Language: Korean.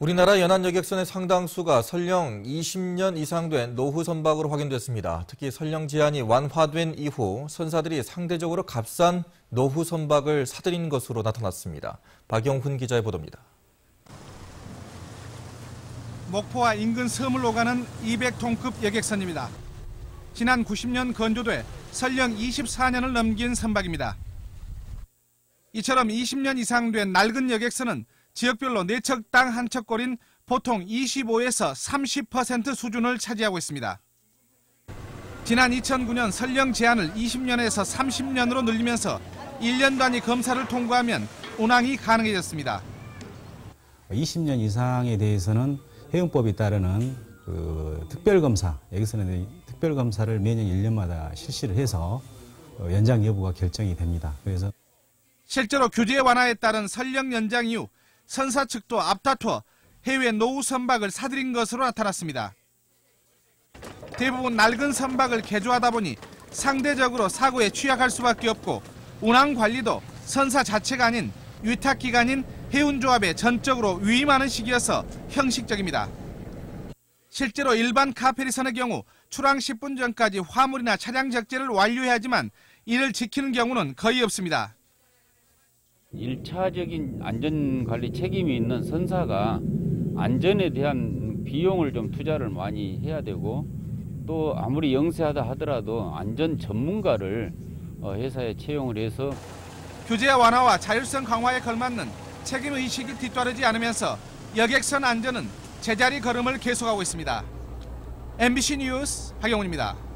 우리나라 연안여객선의 상당수가 설령 20년 이상 된 노후 선박으로 확인됐습니다. 특히 설령 제한이 완화된 이후 선사들이 상대적으로 값싼 노후 선박을 사들인 것으로 나타났습니다. 박영훈 기자의 보도입니다. 목포와 인근 섬을 오가는 200톤급 여객선입니다. 지난 90년 건조돼 설령 24년을 넘긴 선박입니다. 이처럼 20년 이상 된 낡은 여객선은 지역별로 4척당 한 척꼴인 보통 25에서 30% 수준을 차지하고 있습니다. 지난 2009년 설령 제한을 20년에서 30년으로 늘리면서 1년 단위 검사를 통과하면 운항이 가능해졌습니다. 20년 이상에 대해서는 해운법에 따르는 특별검사, 여기서는 특별검사를 매년 1년마다 실시를 해서 연장 여부가 결정이 됩니다. 그래서 실제로 규제 완화에 따른 설령 연장 이후 선사 측도 앞다투어 해외 노후 선박을 사들인 것으로 나타났습니다. 대부분 낡은 선박을 개조하다 보니 상대적으로 사고에 취약할 수밖에 없고 운항 관리도 선사 자체가 아닌 위탁기관인 해운조합에 전적으로 위임하는 식이어서 형식적입니다. 실제로 일반 카페리선의 경우 출항 10분 전까지 화물이나 차량 적재를 완료해야 하지만 이를 지키는 경우는 거의 없습니다. 1차적인 안전관리 책임이 있는 선사가 안전에 대한 비용을 좀 투자를 많이 해야 되고 또 아무리 영세하다 하더라도 안전 전문가를 회사에 채용을 해서 규제 완화와 자율성 강화에 걸맞는 책임의식이 뒤따르지 않으면서 여객선 안전은 제자리 걸음을 계속하고 있습니다. MBC 뉴스 박영훈입니다.